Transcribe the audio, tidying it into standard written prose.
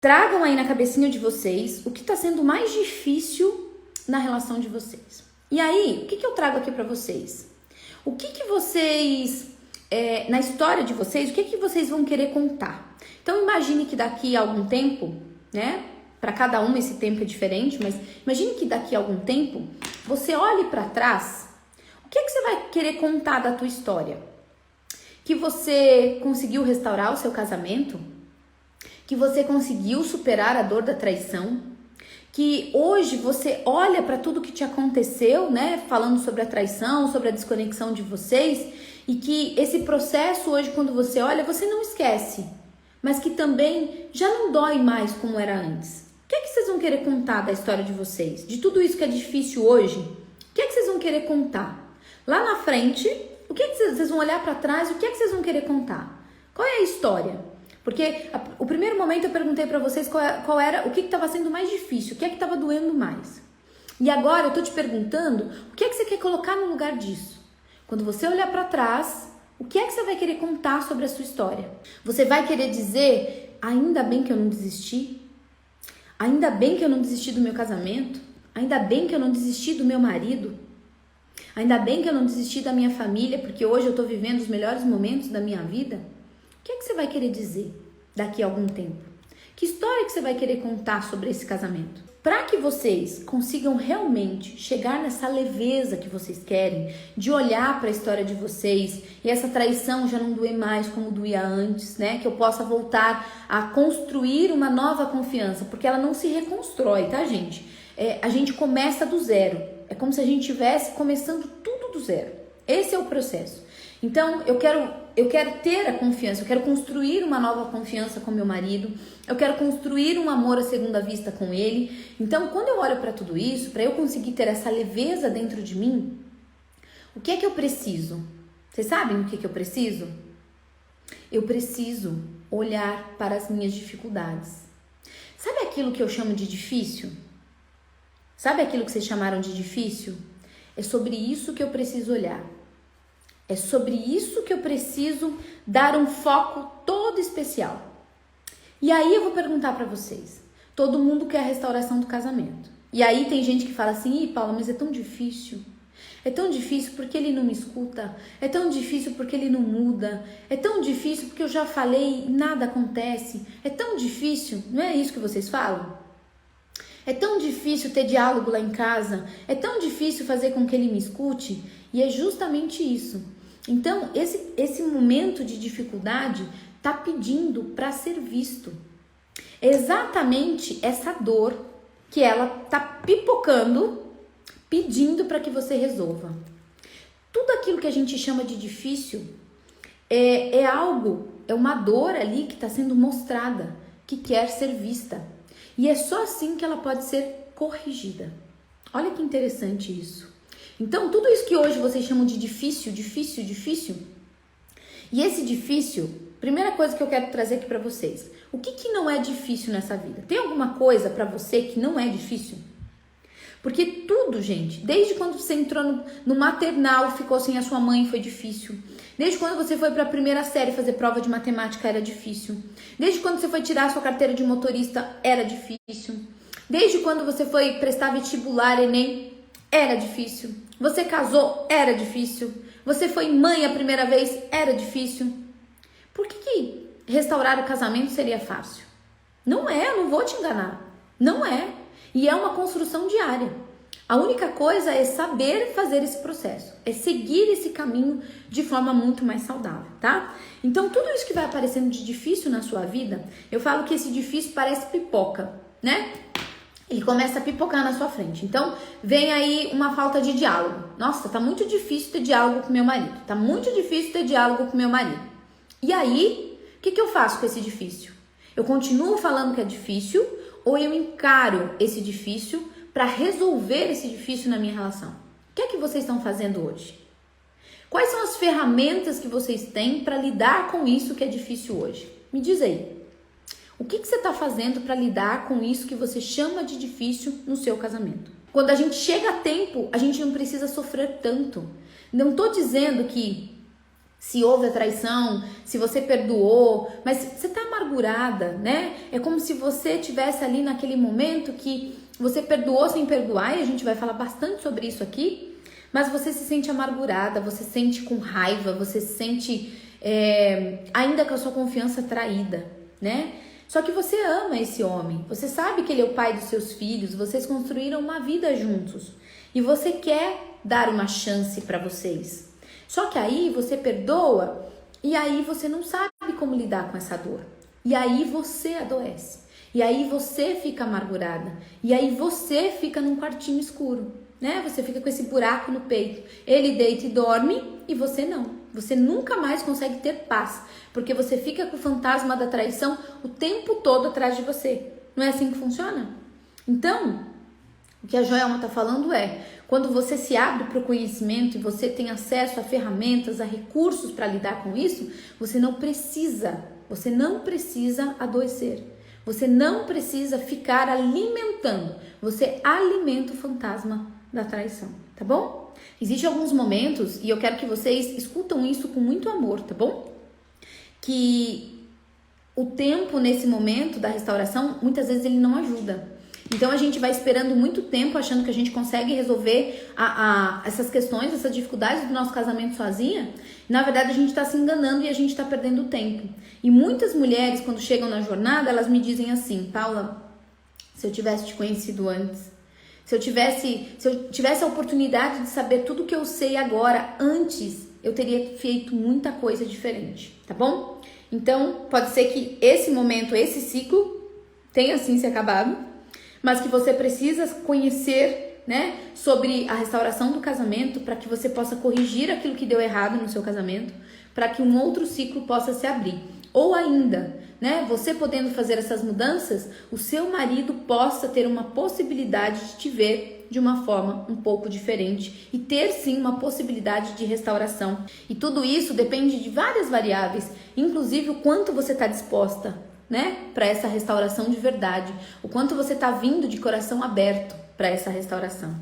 Tragam aí na cabecinha de vocês o que está sendo mais difícil na relação de vocês. E aí, o que eu trago aqui para vocês? O que vocês, na história de vocês, o que vocês vão querer contar? Então, imagine que daqui a algum tempo, né? Para cada um esse tempo é diferente, mas imagine que daqui a algum tempo você olhe para trás. O que você vai querer contar da tua história? Que você conseguiu restaurar o seu casamento? Que você conseguiu superar a dor da traição? Que hoje você olha para tudo que te aconteceu, né? Falando sobre a traição, sobre a desconexão de vocês, e que esse processo hoje, quando você olha, você não esquece, mas que também já não dói mais como era antes. O que vocês vão querer contar da história de vocês? De tudo isso que é difícil hoje, o que vocês vão querer contar? Lá na frente, o que vocês vão olhar para trás, o que vocês vão querer contar? Qual é a história? Porque o primeiro momento eu perguntei para vocês qual era, o que estava sendo mais difícil, o que estava doendo mais. E agora eu tô te perguntando, o que você quer colocar no lugar disso? Quando você olhar para trás, o que você vai querer contar sobre a sua história? Você vai querer dizer, ainda bem que eu não desisti? Ainda bem que eu não desisti do meu casamento? Ainda bem que eu não desisti do meu marido? Ainda bem que eu não desisti da minha família, porque hoje eu tô vivendo os melhores momentos da minha vida? O que você vai querer dizer daqui a algum tempo? Que história que você vai querer contar sobre esse casamento? Para que vocês consigam realmente chegar nessa leveza que vocês querem, de olhar para a história de vocês e essa traição já não doer mais como doía antes, né? Que eu possa voltar a construir uma nova confiança, porque ela não se reconstrói, tá, gente? A gente começa do zero. É como se a gente estivesse começando tudo do zero. Esse é o processo. Então, eu quero ter a confiança, eu quero construir uma nova confiança com meu marido, eu quero construir um amor à segunda vista com ele. Então, quando eu olho para tudo isso, para eu conseguir ter essa leveza dentro de mim, o que é que eu preciso? Vocês sabem o que eu preciso? Eu preciso olhar para as minhas dificuldades. Sabe aquilo que eu chamo de difícil? Sabe aquilo que vocês chamaram de difícil? É sobre isso que eu preciso olhar. É sobre isso que eu preciso dar um foco todo especial. E aí eu vou perguntar para vocês. Todo mundo quer a restauração do casamento. E aí tem gente que fala assim, Paula, mas é tão difícil. É tão difícil porque ele não me escuta. É tão difícil porque ele não muda. É tão difícil porque eu já falei e nada acontece. É tão difícil, não é isso que vocês falam? É tão difícil ter diálogo lá em casa. É tão difícil fazer com que ele me escute. E é justamente isso. Então, esse momento de dificuldade está pedindo para ser visto. É exatamente essa dor que ela está pipocando, pedindo para que você resolva. Tudo aquilo que a gente chama de difícil é uma dor ali que está sendo mostrada, que quer ser vista. E é só assim que ela pode ser corrigida. Olha que interessante isso. Então, tudo isso que hoje vocês chamam de difícil, e esse difícil, primeira coisa que eu quero trazer aqui para vocês, o que não é difícil nessa vida? Tem alguma coisa para você que não é difícil? Porque tudo, gente, desde quando você entrou no maternal, ficou sem a sua mãe, foi difícil. Desde quando você foi para a primeira série fazer prova de matemática, era difícil. Desde quando você foi tirar a sua carteira de motorista, era difícil. Desde quando você foi prestar vestibular, Enem, era difícil. Você casou, era difícil. Você foi mãe a primeira vez, era difícil. Por que restaurar o casamento seria fácil? Não é, eu não vou te enganar. Não é. E é uma construção diária. A única coisa é saber fazer esse processo. É seguir esse caminho de forma muito mais saudável, tá? Então, tudo isso que vai aparecendo de difícil na sua vida, eu falo que esse difícil parece pipoca, né? Ele começa a pipocar na sua frente. Então, vem aí uma falta de diálogo. Nossa, tá muito difícil ter diálogo com meu marido. Tá muito difícil ter diálogo com meu marido. E aí, o que eu faço com esse difícil? Eu continuo falando que é difícil ou eu encaro esse difícil para resolver esse difícil na minha relação? O que é que vocês estão fazendo hoje? Quais são as ferramentas que vocês têm para lidar com isso que é difícil hoje? Me diz aí. O que você está fazendo para lidar com isso que você chama de difícil no seu casamento? Quando a gente chega a tempo, a gente não precisa sofrer tanto. Não estou dizendo que se houve a traição, se você perdoou, mas você tá amargurada, né? É como se você tivesse ali naquele momento que você perdoou sem perdoar, e a gente vai falar bastante sobre isso aqui, mas você se sente amargurada, você se sente com raiva, você se sente ainda com a sua confiança traída, né? Só que você ama esse homem, você sabe que ele é o pai dos seus filhos, vocês construíram uma vida juntos e você quer dar uma chance para vocês. Só que aí você perdoa e aí você não sabe como lidar com essa dor. E aí você adoece. E aí você fica amargurada. E aí você fica num quartinho escuro, né? Você fica com esse buraco no peito. Ele deita e dorme e você não. Você nunca mais consegue ter paz, porque você fica com o fantasma da traição o tempo todo atrás de você. Não é assim que funciona? Então, o que a Joelma está falando é, quando você se abre para o conhecimento e você tem acesso a ferramentas, a recursos para lidar com isso, você não precisa adoecer. Você não precisa ficar alimentando. Você alimenta o fantasma da traição, tá bom? Existem alguns momentos, e eu quero que vocês escutam isso com muito amor, tá bom? Que o tempo nesse momento da restauração, muitas vezes ele não ajuda. Então a gente vai esperando muito tempo achando que a gente consegue resolver essas questões, essas dificuldades do nosso casamento sozinha. Na verdade a gente está se enganando e a gente está perdendo tempo. E muitas mulheres, quando chegam na jornada, elas me dizem assim: Paula, se eu tivesse te conhecido antes, se eu tivesse a oportunidade de saber tudo que eu sei agora antes, eu teria feito muita coisa diferente, tá bom? Então pode ser que esse momento, esse ciclo tenha sim se acabado, mas que você precisa conhecer, né, sobre a restauração do casamento para que você possa corrigir aquilo que deu errado no seu casamento, para que um outro ciclo possa se abrir. Ou ainda, né, você podendo fazer essas mudanças, o seu marido possa ter uma possibilidade de te ver de uma forma um pouco diferente e ter sim uma possibilidade de restauração. E tudo isso depende de várias variáveis, inclusive o quanto você está disposta, né, para essa restauração de verdade, o quanto você está vindo de coração aberto para essa restauração.